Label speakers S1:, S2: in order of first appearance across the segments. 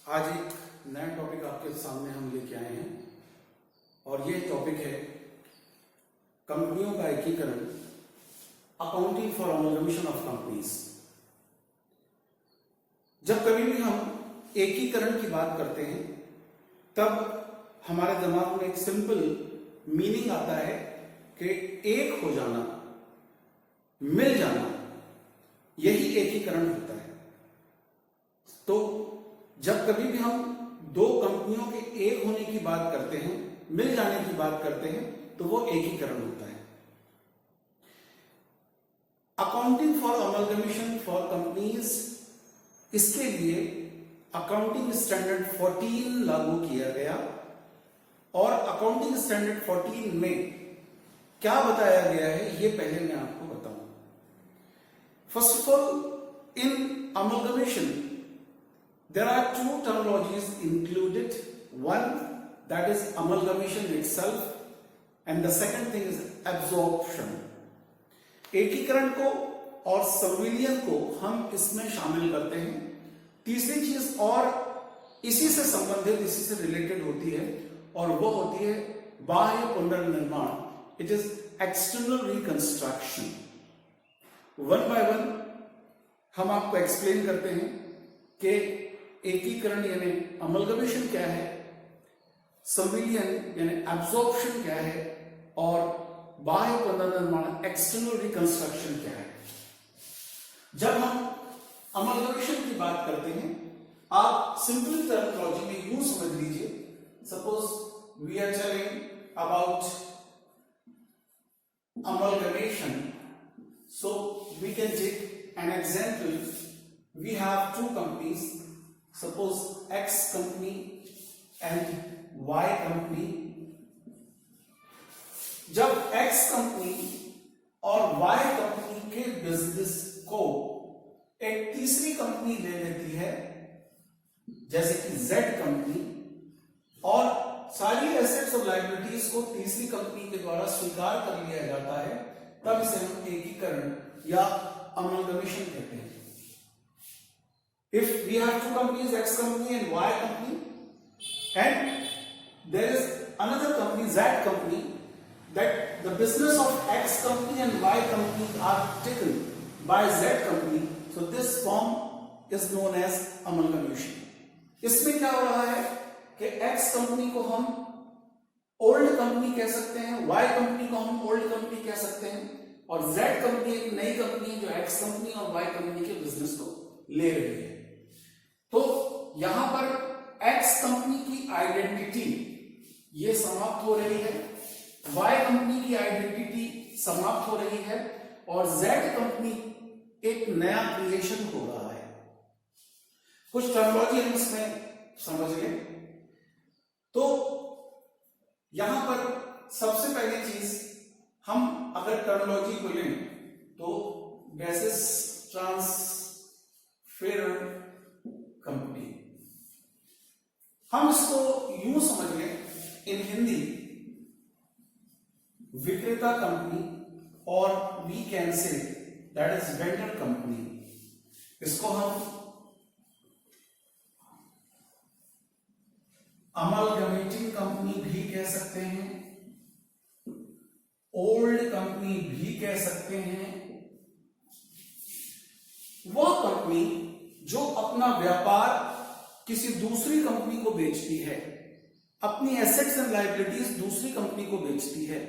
S1: आज एक नया टॉपिक आपके सामने हम लेके आए हैं और ये टॉपिक है कंपनियों का एकीकरण, accounting for amalgamation of companies. जब कभी भी हम एकीकरण की बात करते हैं तब हमारे दिमाग में एक सिंपल मीनिंग आता है कि एक हो जाना, मिल जाना, यही एकीकरण होता है। तो जब कभी भी हम दो कंपनियों के एक होने की बात करते हैं, मिल जाने की बात करते हैं, तो वो एकीकरण होता है। Accounting for amalgamation for companies, इसके लिए अकाउंटिंग स्टैंडर्ड 14 लागू किया गया और अकाउंटिंग स्टैंडर्ड 14 में क्या बताया गया है ये पहले मैं आपको बताऊं। First of all, in amalgamation there are two terminologies included. One, that is amalgamation itself, and the second thing is absorption. एकीकरण को और संविलियन को हम इसमें शामिल करते हैं। तीसरी चीज और इसी से संबंधित, इसी से रिलेटेड होती है और वो होती है बाह्य पुनर्निर्माण। It is external reconstruction. One by one हम आपको एक्सप्लेन करते हैं कि एकीकरण यानी अमलगमेशन क्या है, संविलियन यानी एब्जॉर्प्शन क्या है और बाह्य पुनर्निर्माण एक्सटर्नल रिकंस्ट्रक्शन क्या है। जब हम अमलगमेशन की बात करते हैं, आप सिंपल टर्मिनोलॉजी में यूं समझ लीजिए, suppose we are telling about amalgamation, so we can take an example. We have two companies, suppose X company and Y company. जब X कंपनी और Y कंपनी के बिजनेस को एक तीसरी कंपनी ले लेती है, जैसे कि Z कंपनी, और सारी एसेट्स और लायबिलिटीज को तीसरी कंपनी के द्वारा स्वीकार कर लिया जाता है, तब इसे हम एकीकरण या अमलगमेशन कहते हैं। If we have two companies, X company and Y company, and there is another company, Z company, that the business of X company and Y company are taken by Z company, so this form is known as amalgamation. इसमें क्या हो रहा है कि X company को हम old company कह सकते हैं, Y कंपनी को हम ओल्ड कंपनी कह सकते हैं, और Z कंपनी एक नई कंपनी जो X कंपनी और Y कंपनी के बिजनेस को ले रही है। तो यहां पर X कंपनी की आइडेंटिटी ये समाप्त हो रही है, Y कंपनी की आइडेंटिटी समाप्त हो रही है, और Z कंपनी एक नया क्रिएशन हो रहा है। कुछ टर्मिनोलॉजी हम इसमें समझ गए। तो यहां पर सबसे पहली चीज, हम अगर टर्मिनोलॉजी को लें तो बेसिस ट्रांसफर कंपनी, हम इसको यूं समझ लें इन हिंदी, विक्रेता कंपनी, और we can say that is vendor company. इसको हम अमलगमेटिंग कंपनी भी कह सकते हैं, ओल्ड कंपनी भी कह सकते हैं। वह कंपनी जो अपना व्यापार किसी दूसरी कंपनी को बेचती है, अपनी एसेट्स एंड लायबिलिटीज दूसरी कंपनी को बेचती है,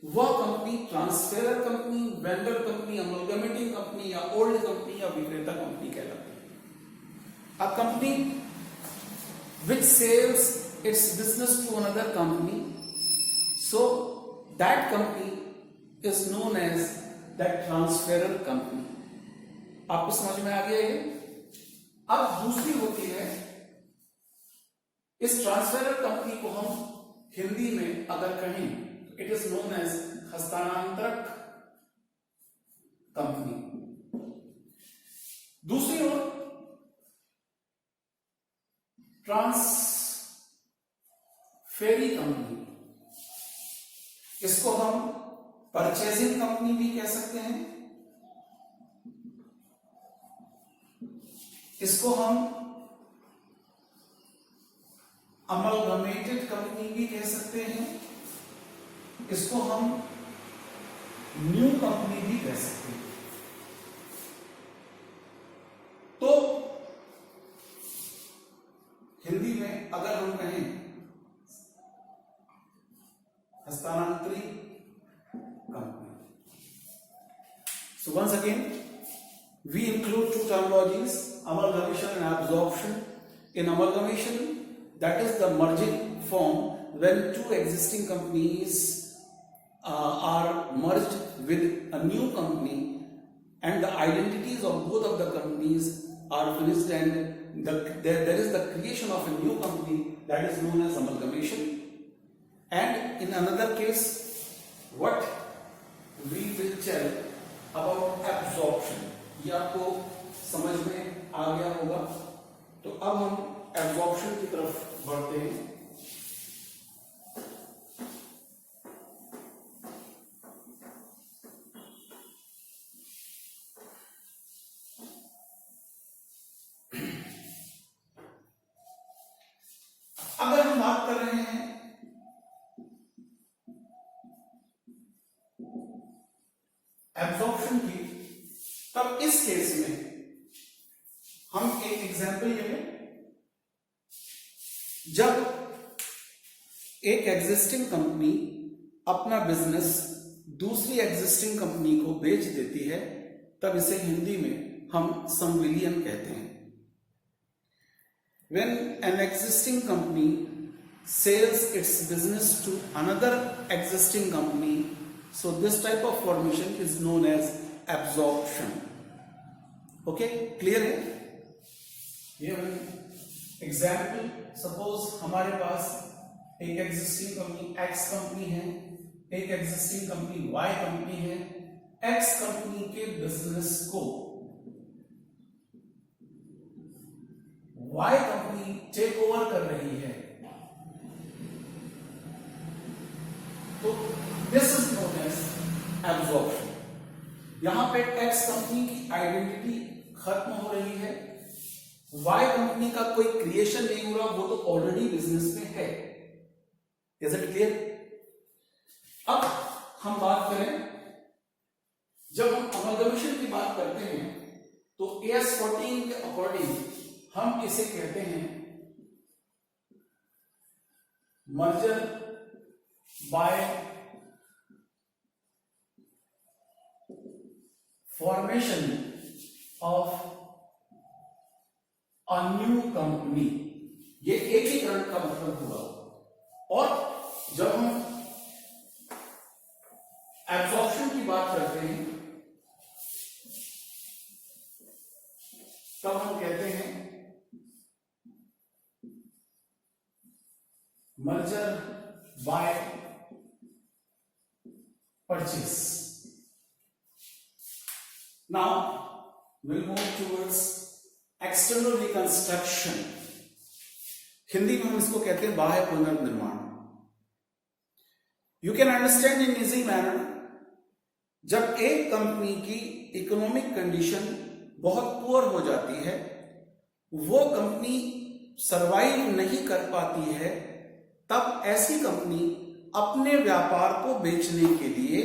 S1: वह company transferor company, vendor company, amalgamating company या ओल्ड कंपनी या विक्रेता कंपनी कहलाती है। A company which sells its business to another company, so that company is known as that transferor company. आपको समझ में आ गया ये? अब दूसरी होती है, इस ट्रांसफेरर कंपनी को हम हिंदी में अगर कहें तो इट इज नोन एज हस्तांतरक कंपनी। दूसरी ओर ट्रांसफेरी कंपनी, इसको हम परचेजिंग कंपनी भी कह सकते हैं, इसको हम कंपनी भी कह सकते हैं, इसको हम न्यू कंपनी भी कह सकते हैं। तो हिंदी में अगर हम कहें हस्तांतरी company, so once again we include two terminologies, amalgamation and absorption. In amalgamation, that is the merging form when two existing companies are merged with a new company and the identities of both of the companies are finished and there is the creation of a new company, that is known as amalgamation. And in another case, what we will tell about absorption, ये आपको समझ में आ गया होगा। तो अब हम absorption की तरफ बढ़ते हैं। अगर हम बात कर रहे हैं एब्जॉर्प्शन की, तब इस केस में हम एक एग्जाम्पल लेंगे। जब एक एग्जिस्टिंग कंपनी अपना बिजनेस दूसरी एग्जिस्टिंग कंपनी को बेच देती है, तब इसे हिंदी में हम संविलियन कहते हैं। When an existing company sells its business to another existing company, so this type of formation is known as absorption. Okay, clear है? ये एग्जाम्पल, सपोज हमारे पास एक एग्जिस्टिंग कंपनी X कंपनी है, एक एग्जिस्टिंग कंपनी Y कंपनी है। X company के business को Y company take over कर रही है, तो this is known as absorption. यहां पे X कंपनी की आइडेंटिटी खत्म हो रही है, Y कंपनी का कोई क्रिएशन नहीं हो रहा, वो तो ऑलरेडी बिजनेस में है। Is it clear? अब हम बात करें, जब हम अमलगमेशन की बात करते हैं तो AS 14 के अकॉर्डिंग हम इसे कहते हैं merger by formation of a new company. ये एकीकरण का मतलब हुआ। और जब हम एब्जॉर्प्शन की बात करते हैं तब हम कहते हैं merger by purchase. Now we'll move towards external reconstruction. Hindi में हम इसको कहते हैं बाह्य पुनर्निर्माण। You can understand in easy manner, जब एक कंपनी की इकोनॉमिक कंडीशन बहुत पुअर हो जाती है, वो कंपनी सरवाइव नहीं कर पाती है, तब ऐसी कंपनी अपने व्यापार को बेचने के लिए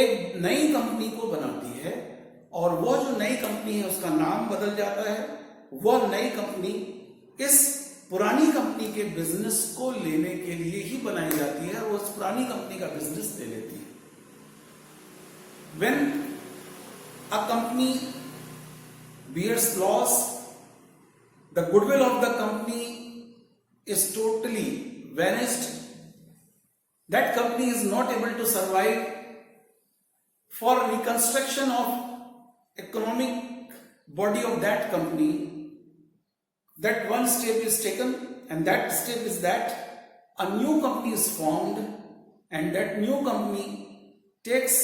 S1: एक नई कंपनी को बनाती है, और वो जो नई कंपनी है उसका नाम बदल जाता है। वो नई कंपनी इस पुरानी कंपनी के बिजनेस को लेने के लिए ही बनाई जाती है, वो उस पुरानी कंपनी का बिजनेस ले लेती है। When a company bears loss, the goodwill of the company is totally vanished. That company is not able to survive. For reconstruction of economic body of that company, that one step is taken, and that step is that a new company is formed, and that new company takes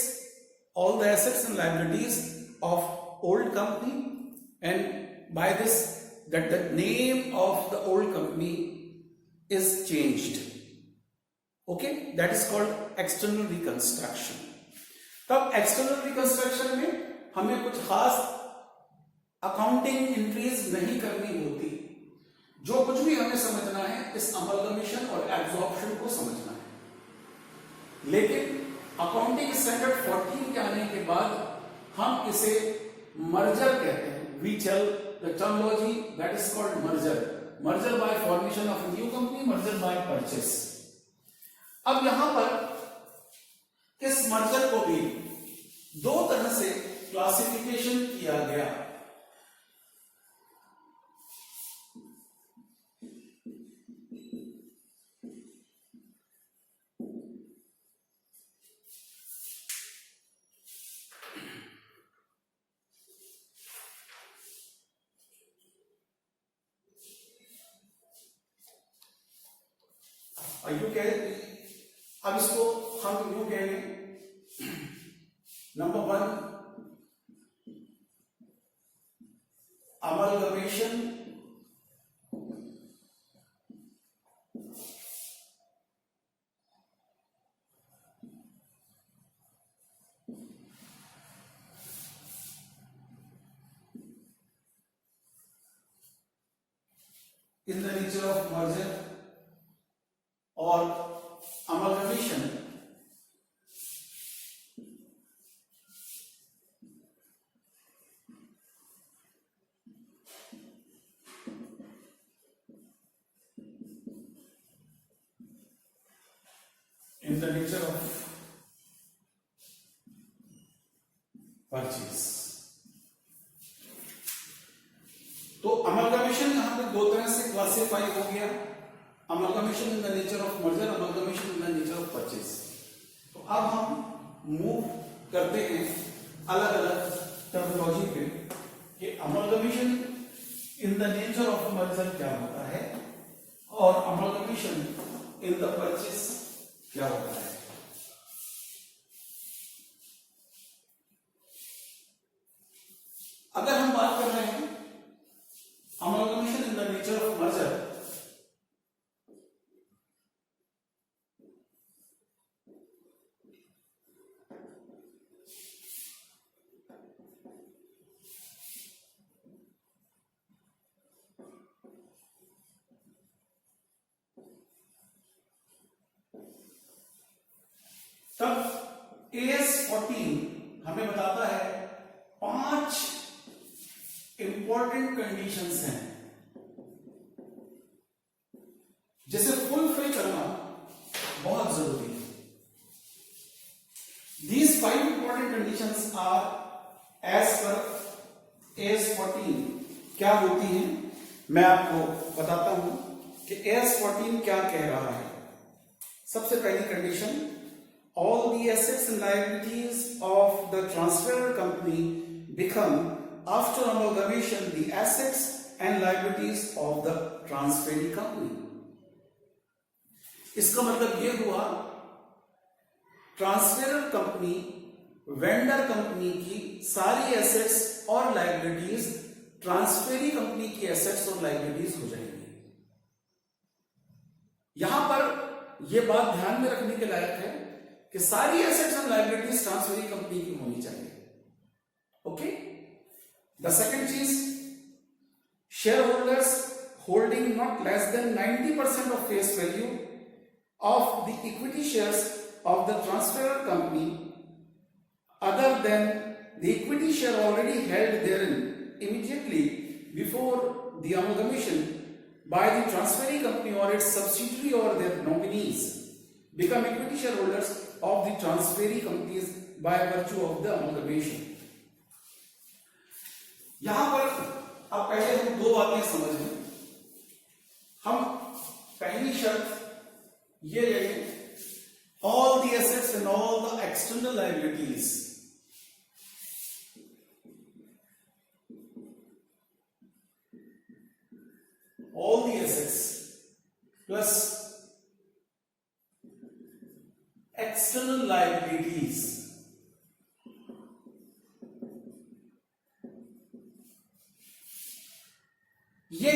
S1: all the assets and liabilities of old company, and by this that the name of the old company is changed. Okay, that is called external reconstruction. तब external reconstruction में हमें कुछ खास accounting entries नहीं करनी होती। जो कुछ भी हमें समझना है इस अमलगमेशन और एब्जॉर्प्शन को समझना है, लेकिन अकाउंटिंग स्टैंडर्ड 14 के आने के बाद हम इसे मर्जर कहते हैं। We tell the terminology that is called merger, merger by formation of new company, merger by purchase. अब यहां पर इस मर्जर को भी दो तरह से क्लासिफिकेशन किया गया। यूं कह, अब इसको हम यूं कहेंगे, number 1 amalgamation in the nature of merger or amalgamation in the nature of purchase। तो अमलगमेशन यहां पे दो तरह से क्लासिफाई हो गया, amalgamation in the nature of merger, amalgamation in the nature of purchase. तो अब हम मूव करते हैं अलग अलग टर्मिनोलॉजी पे कि amalgamation in the nature of merger क्या होता है और अमलगमेशन इन द परचेज क्या होता है। अगर हम बात कर रहे हैं amalgamation in the nature of merger, तब AS14 हमें बताता है 5 इंपॉर्टेंट कंडीशंस हैं जिसे फुलफिल करना बहुत जरूरी है। These 5 important conditions are as per AS14 क्या होती हैं, मैं आपको बताता हूं कि AS14 क्या कह रहा है। सबसे पहली condition, all the assets and liabilities of the transferor company become after amalgamation the assets and liabilities of the transferee company। इसका मतलब यह हुआ ट्रांसफरर कंपनी वेंडर कंपनी की सारी एसेट्स और लायबिलिटीज ट्रांसफेरी कंपनी की एसेट्स और लायबिलिटीज हो जाएंगी। यहां पर यह बात ध्यान में रखने के लायक है कि सारी एसेट्स और लायबिलिटीज ट्रांसफेरी कंपनी की होनी चाहिए। ओके, द सेकंड चीज, share holders holding not less than 90% of face value of the equity shares of the transferor company other than the equity share already held therein immediately before the amalgamation by the transferee company or its subsidiary or their nominees become equity shareholders of the transferee companies by virtue of the amalgamation। यहां पर अब पहले हम दो बातें समझ लें। हम पहली शर्त ये लेंगे, all the assets and all the external liabilities all the assets plus external liabilities ये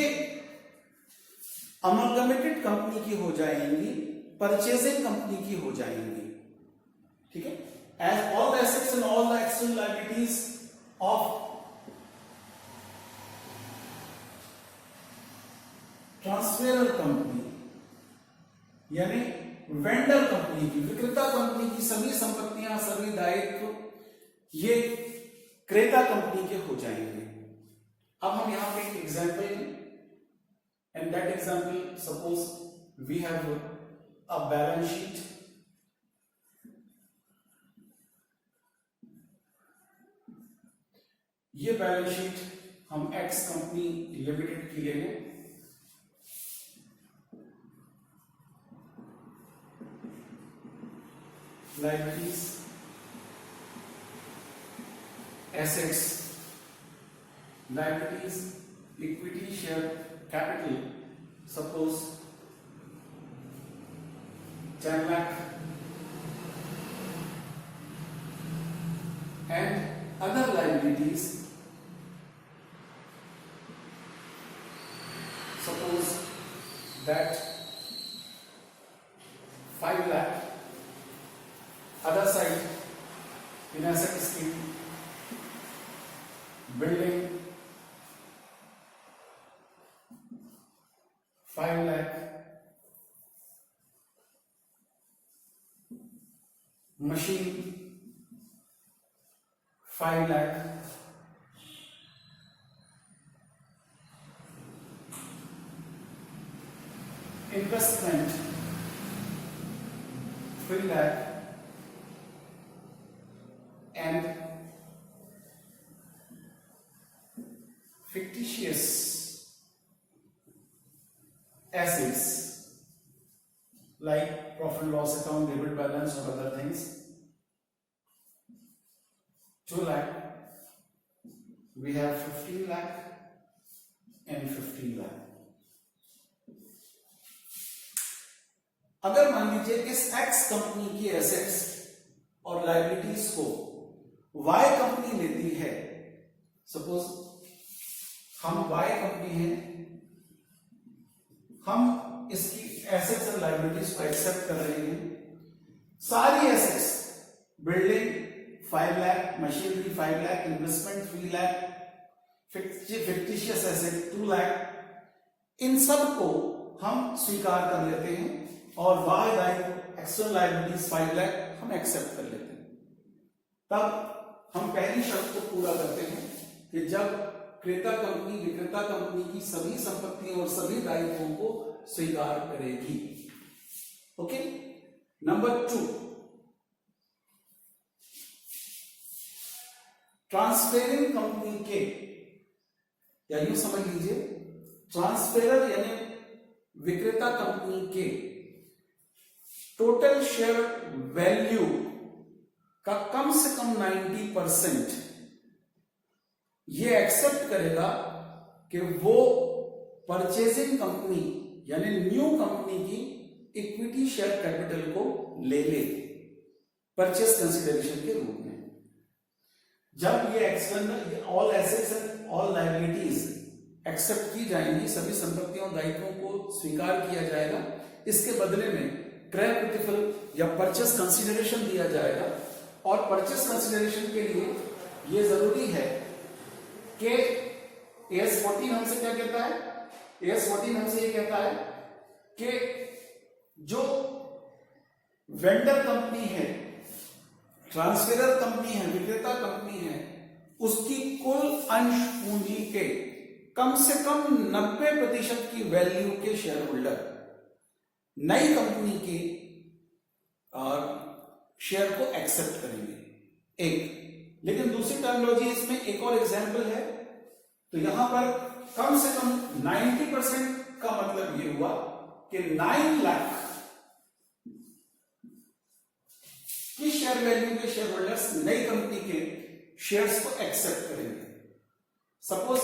S1: अमलगमेटेड कंपनी की हो जाएंगी, परचेजिंग कंपनी की हो जाएंगी। ठीक है, as all the assets and all the external liabilities of transferor company यानी वेंडर कंपनी की, विक्रेता कंपनी की सभी संपत्तियां, सभी दायित्व ये क्रेता कंपनी के हो जाएंगे। अब हम यहां पे एक एग्जांपल लें, and that example suppose we have a balance sheet. ये बैलेंस शीट हम एक्स कंपनी लिमिटेड की ले लें। Liabilities, assets, liabilities, equity, share capital, suppose 10 lakh, and other liabilities suppose that 5 lakh, other side in asset scheme, building 5 lakh, machine 5 lakh, investment 3 lakh, and fictitious assets like profit loss account, debit balance or other things 2 lakh, we have 15 lakh and 15 lakh। अगर मान लीजिए इस x company की assets और liabilities को Y company लेती है, suppose हम वाई कंपनी हैं, हम इसकी एसेट्स और लायबिलिटीज को एक्सेप्ट कर रहे हैं। सारी assets, building 5 lakh, machinery 5 lakh, investment 3 lakh, fictitious asset 2 lakh, इन सब को हम स्वीकार कर लेते हैं और वाई दायित्व एक्सटर्नल लायबिलिटीज 5 लाख हम एक्सेप्ट कर लेते हैं। तब हम पहली शर्त को पूरा करते हैं कि जब क्रेता कंपनी विक्रेता कंपनी की सभी संपत्तियों और सभी दायित्वों को स्वीकार करेगी। ओके, नंबर 2, ट्रांसफेरिंग कंपनी के, या यूं समझ लीजिए ट्रांसफेरर यानी विक्रेता कंपनी के टोटल शेयर वैल्यू का कम से कम 90% ये एक्सेप्ट करेगा कि वो परचेजिंग कंपनी यानी न्यू कंपनी की इक्विटी शेयर कैपिटल को ले ले परचेज कंसिडरेशन के रूप में। जब ये external all assets and all liabilities accept की जाएंगी, सभी संपत्तियों दायित्वों को स्वीकार किया जाएगा, इसके बदले में क्रय प्रतिफल या परचेस कंसीडरेशन दिया जाएगा। और परचेस कंसीडरेशन के लिए यह जरूरी है कि AS 14 हमसे क्या कहता है, AS 14 हमसे ये कहता है कि जो वेंडर कंपनी है, ट्रांसफेरर कंपनी है, विक्रेता कंपनी है, उसकी कुल अंश पूंजी के कम से कम 90% की वैल्यू के शेयर होल्डर नई कंपनी के शेयर को एक्सेप्ट करेंगे। एक, लेकिन दूसरी टर्मिनोलॉजी इसमें एक और एग्जांपल है, तो यहां पर कम से कम 90% का मतलब ये हुआ कि 9 लाख की शेयर वैल्यू के शेयर होल्डर्स नई कंपनी के शेयर्स को एक्सेप्ट करेंगे। सपोज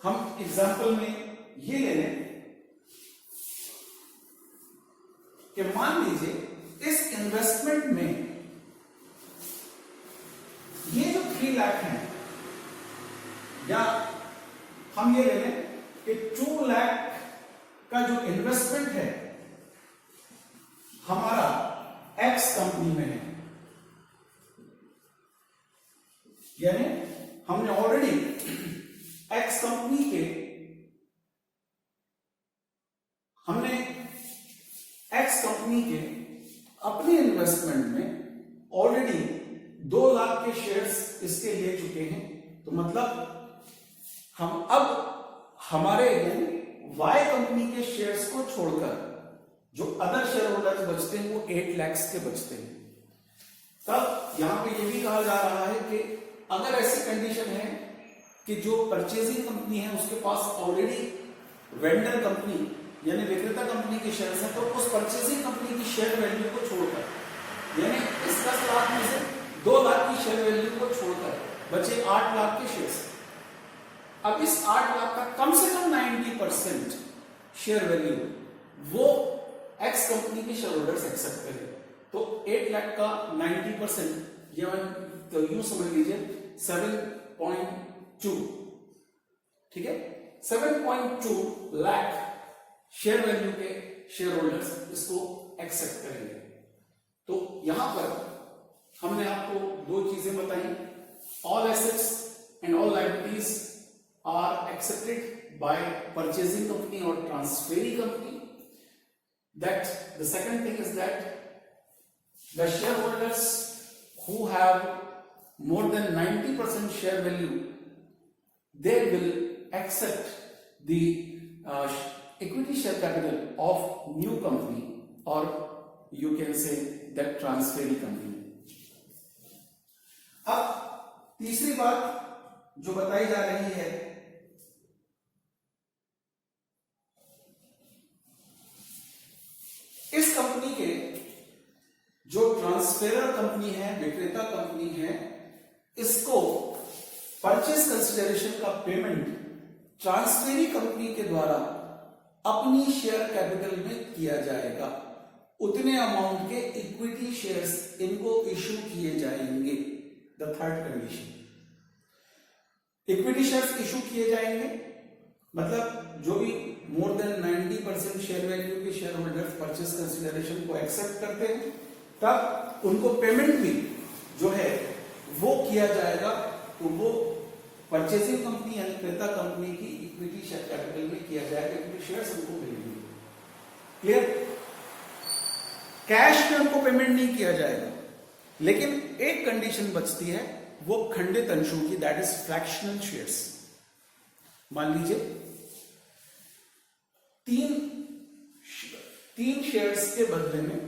S1: हम एग्जांपल में ये ले लें कि मान लीजिए इस इन्वेस्टमेंट में ये जो 3 लाख है, या हम ये ले लें कि 2 लाख का जो इन्वेस्टमेंट है हमारा एक्स कंपनी में है, यानी हमने ऑलरेडी एक्स कंपनी के हम अब हमारे वाई कंपनी के शेयर्स को छोड़कर जो अदर शेयर होल्डर्स बचते हैं वो 8 लाख के बचते हैं। तब यहां पे ये भी कहा जा रहा है कि अगर ऐसी कंडीशन है कि जो परचेजिंग कंपनी है उसके पास ऑलरेडी वेंडर कंपनी यानी विक्रेता कंपनी के शेयर्स हैं, तो उस परचेजिंग कंपनी की शेयर वैल्यू को छोड़कर यानी इस 10 लाख में से 2 लाख की शेयर वैल्यू को छोड़कर बचे 8 लाख के शेयर्स। अब इस 8 लाख का कम से कम 90% शेयर वैल्यू वो एक्स कंपनी के शेयर होल्डर्स एक्सेप्ट करें। तो 8 लाख का 90% या तो यूं समझ लीजिए 7.2, ठीक है, 7.2 लाख शेयर वैल्यू के शेयर होल्डर्स इसको एक्सेप्ट करेंगे। तो यहां पर हमने आपको 2 चीजें बताई, all assets and all liabilities are accepted by purchasing company और transferee company. That the second thing is that the shareholders who have more than 90% share value, they will accept the equity share capital of new company or you can say that transferee company. अब तीसरी बात जो बताई जा रही है इस company के जो ट्रांसफेरर कंपनी है, विक्रेता कंपनी है, इसको परचेज कंसिडरेशन का पेमेंट ट्रांसफेरी कंपनी के द्वारा अपनी शेयर कैपिटल में किया जाएगा। उतने अमाउंट के इक्विटी शेयर्स इनको इश्यू किए जाएंगे। The third condition, equity shares issue किए जाएंगे मतलब जो भी मोर देन 90% शेयर वैल्यू के शेयर होल्डर्स परचेज कंसिडरेशन को एक्सेप्ट करते हैं तब उनको पेमेंट भी जो है वो किया जाएगा। तो वो परचेजिंग कंपनी यानी क्रेता कंपनी की इक्विटी शेयर कैपिटल में किया जाएगा, इक्विटी शेयर्स उनको मिलेंगे। क्लियर? कैश में उनको पेमेंट नहीं किया जाएगा, लेकिन एक कंडीशन बचती है वो खंडित अंशों की, दैट इज फ्रैक्शनल शेयर्स। मान लीजिए तीन शेयर्स के बदले में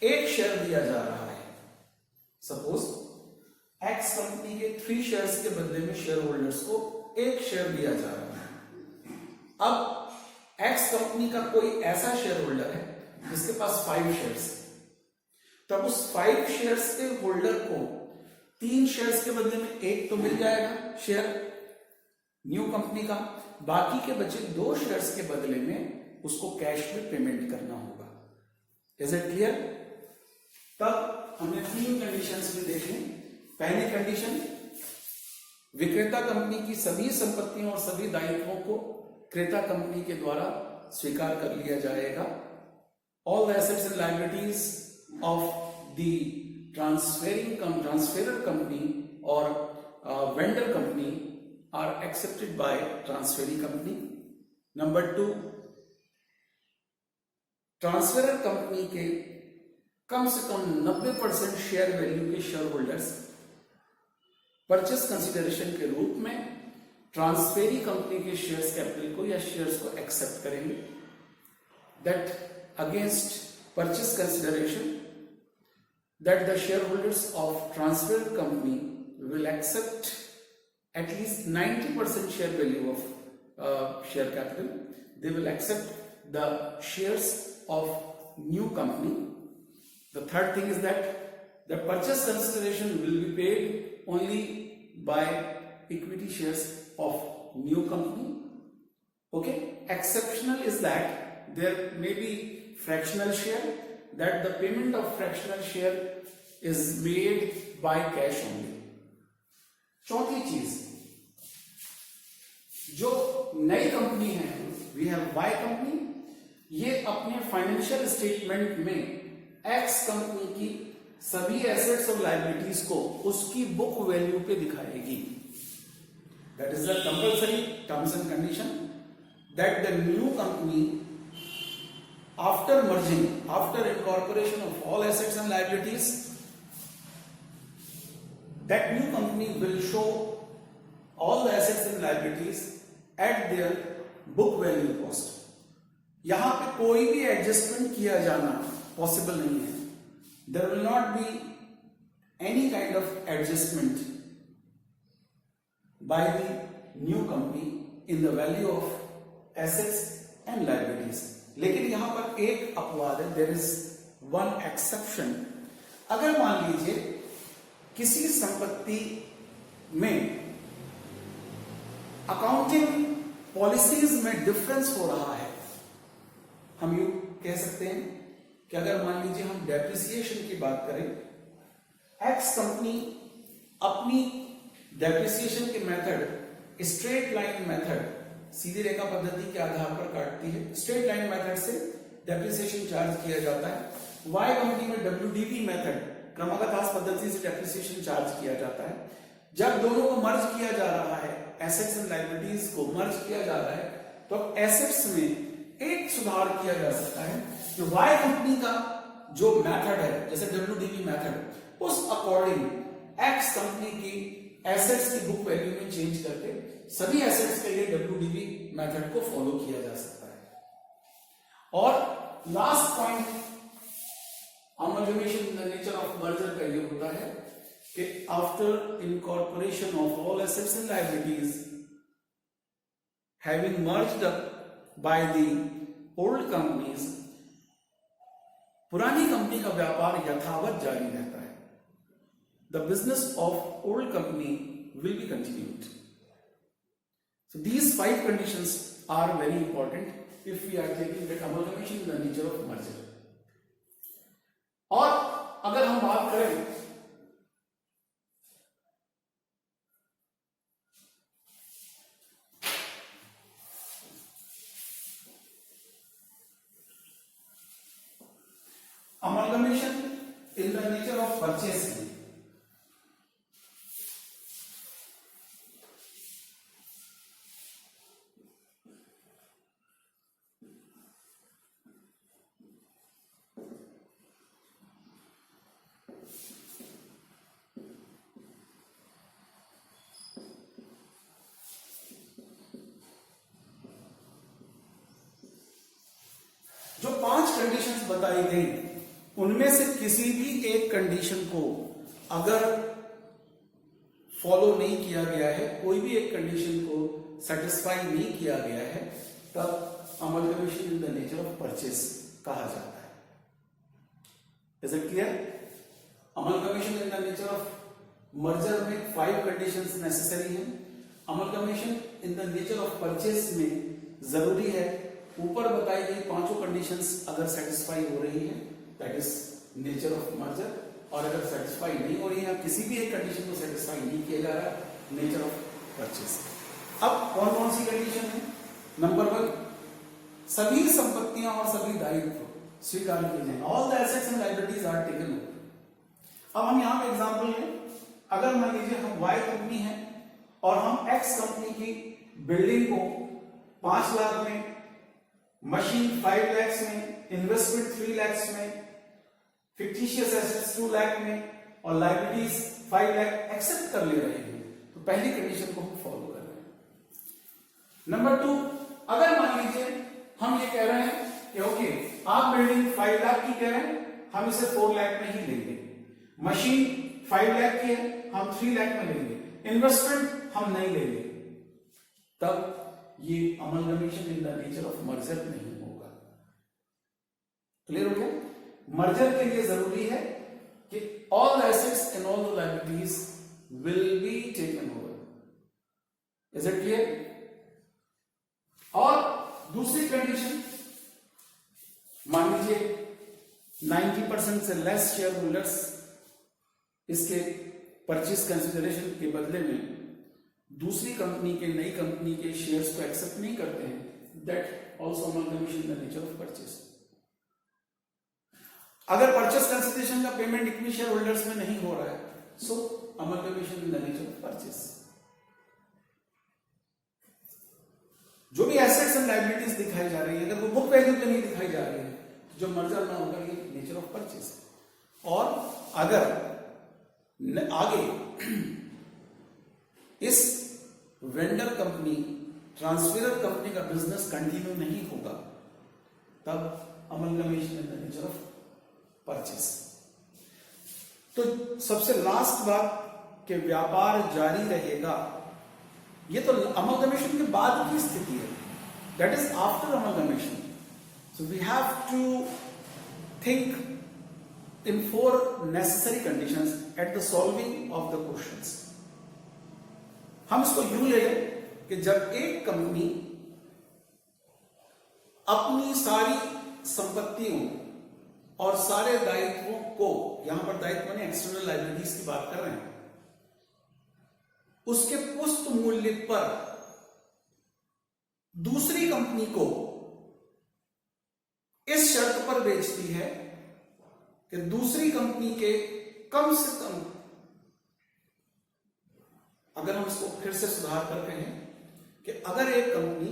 S1: एक शेयर दिया जा रहा है। सपोज एक्स कंपनी के 3 शेयर्स के बदले में शेयर होल्डर्स को एक शेयर दिया जा रहा है। अब एक्स कंपनी का कोई ऐसा शेयर होल्डर है जिसके पास 5 शेयर्स, तब उस 5 शेयर्स के होल्डर को 3 शेयर्स के बदले में एक तो मिल जाएगा शेयर न्यू कंपनी का, बाकी के बचे 2 शेयर्स के बदले में उसको कैश में पेमेंट करना होगा। Is it clear? तब हमने 3 कंडीशंस भी देखी। पहली कंडीशन, विक्रेता कंपनी की सभी संपत्तियों और सभी दायित्वों को क्रेता कंपनी के द्वारा स्वीकार कर लिया जाएगा। All the assets and liabilities of the transferor company और vendor company are accepted by transferee company. Number 2, transferor company के कम से कम 90% शेयर वैल्यू के शेयर होल्डर्स परचेस कंसिडरेशन के रूप में ट्रांसफेरी कंपनी के शेयर्स कैपिटल को या शेयर्स को एक्सेप्ट करेंगे। That against purchase consideration that the share holders of transferor company will accept at least 90% share value of share capital. They will accept the shares of new company. The third thing is that the purchase consideration will be paid only by equity shares of new company. Okay, exceptional is that there may be fractional share, that the payment of fractional share is made by cash only. चौथी चीज, जो नई company है, we have Y company, ये अपने financial statement में x company की सभी एसेट्स और लायबिलिटीज को उसकी बुक वैल्यू पे दिखाएगी। That is the compulsory terms and condition that the new company after merging, after incorporation of all assets and liabilities, that new company will show all the assets and liabilities eight their book value cost. यहां पे कोई भी adjustment किया जाना possible नहीं है। There will not be any kind of adjustment by the new company in the value of assets and liabilities. लेकिन यहां पर एक अपवाद है, देयर इज वन एक्सेप्शन। अगर मान लीजिए किसी संपत्ति में अकाउंटिंग पॉलिसीज में डिफरेंस हो रहा है, हम यूं कह सकते हैं कि अगर मान लीजिए हम डेप्रिसिएशन की बात करें, एक्स कंपनी अपनी डेप्रिसिएशन के मेथड स्ट्रेट लाइन मेथड, सीधी रेखा पद्धति के आधार पर काटती है। स्ट्रेट लाइन मेथड से डेप्रिसिएशन चार्ज किया जाता है। वाई कंपनी में WDV मेथड, क्रमागत ह्रास पद्धति से डेप्रिसिएशन चार्ज किया जाता है। जब दोनों को मर्ज किया जा रहा है, एसेट्स एंड लायबिलिटीज को मर्ज किया जा रहा है, तो एसेट्स में एक सुधार किया जा सकता है कि वाई कंपनी का जो मेथड है, जैसे WDV मेथड, उस अकॉर्डिंग एक्स कंपनी की एसेट्स की बुक वैल्यू में चेंज करके सभी एसेट्स के लिए WDV मेथड को फॉलो किया जा सकता है। और last point amalgamation in the nature of merger का ये होता है कि after incorporation of all assets and liabilities having merged up by the old companies, पुरानी कंपनी का व्यापार यथावत जारी रहता है। The business of old company will be continued. So these 5 conditions are very important if we are taking that amalgamation in the nature of merger. और अगर हम बात करें amalgamation in the nature of purchase की, जो 5 conditions बताई गई उनमें से किसी भी एक कंडीशन को अगर फॉलो नहीं किया गया है, कोई भी एक कंडीशन को सेटिस्फाई नहीं किया गया है, तब amalgamation in the nature of purchase कहा जाता है। Is it clear? Amalgamation in the nature of merger में 5 कंडीशंस नेसेसरी हैं। Amalgamation in the nature of purchase में जरूरी है ऊपर बताई गई 5 कंडीशंस अगर सेटिस्फाई हो रही है, that is nature of merger, और अगर सेटिस्फाई नहीं हो रही है, किसी भी एक कंडीशन को सेटिस्फाई नहीं किया जा रहा, नेचर ऑफ परचेस। अब कौन कौन सी कंडीशन है? नंबर 1, सभी संपत्तियां और सभी दायित्व स्वीकार किए जाएंगे। All the assets and liabilities are taken over. अब हम यहां पे एग्जांपल लें, अगर मान लीजिए हम वाई कंपनी है और हम एक्स कंपनी की बिल्डिंग को 5 लाख में, मशीन 5 लाख में, इन्वेस्टमेंट 3 लाख में, फिक्टिशियस एसेट्स 2 लाख में और लायबिलिटीज 5 लाख एक्सेप्ट कर ले रहे हैं, तो पहली कंडीशन को हम फॉलो कर रहे हैं। नंबर 2, अगर मान लीजिए हम ये कह रहे हैं कि ओके आप बिल्डिंग 5 लाख की कह रहे हैं, हम इसे 4 लाख में ही लेंगे, मशीन 5 लाख की है, हम 3 लाख में लेंगे, इन्वेस्टमेंट हम नहीं लेंगे, तब ये amalgamation in the nature of merger नहीं होगा। क्लियर हो गया? मर्जर के लिए जरूरी है कि all the assets and all the liabilities will be taken over. Is it clear? और दूसरी कंडीशन, मान लीजिए 90% से लेस शेयर होल्डर्स इसके परचेज कंसिडरेशन के बदले में दूसरी कंपनी के, नई कंपनी के शेयर्स को एक्सेप्ट नहीं करते हैं, that also amalgamation in the nature of purchase. अगर परचेज कंसिडरेशन का पेमेंट इक्विटी शेयर होल्डर्स में नहीं हो रहा है, so amalgamation in the nature of purchase. जो भी एसेट्स एंड लायबिलिटीज दिखाई जा रही है, अगर वो बुक वैल्यू पे नहीं दिखाई जा रही है, तो जो मर्जर ना होगा, ये नेचर ऑफ परचेज। और अगर आगे इस वेंडर कंपनी, ट्रांसफरर कंपनी का बिजनेस कंटिन्यू नहीं होगा, तब amalgamation in the nature of purchase. तो सबसे लास्ट बात कि व्यापार जारी रहेगा, ये तो अमलगमेशन के बाद की स्थिति है, that is after amalgamation. So we have to think in 4 necessary conditions at the solving of the questions. हम इसको यूं ले लें कि जब एक कंपनी अपनी सारी संपत्तियों और सारे दायित्वों को, यहां पर दायित्व माने एक्सटर्नल लायबिलिटीज की बात कर रहे हैं, उसके पुष्ट मूल्य पर दूसरी कंपनी को इस शर्त पर बेचती है कि दूसरी कंपनी के कम से कम, अगर हम इसको फिर से सुधार करके हैं कि अगर एक कंपनी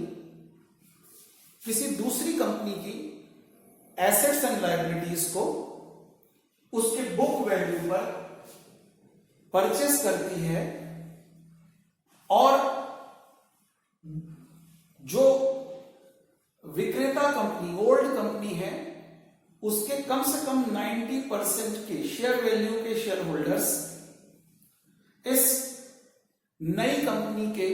S1: किसी दूसरी कंपनी की एसेट्स एंड लायबिलिटीज को उसके बुक वैल्यू पर परचेस करती है और जो विक्रेता कंपनी, ओल्ड कंपनी है, उसके कम से कम 90% के शेयर वैल्यू के शेयर होल्डर्स इस नई कंपनी के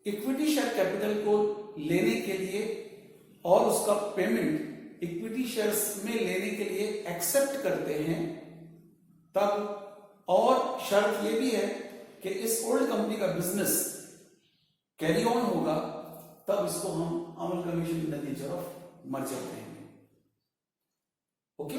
S1: इक्विटी शेयर कैपिटल को लेने के लिए और उसका पेमेंट इक्विटी शेयर्स में लेने के लिए एक्सेप्ट करते हैं, तब और शर्त यह भी है कि इस ओल्ड कंपनी का बिजनेस कैरी ऑन होगा, तब इसको हम amalgamation in the nature of merger कहेंगे। ओके।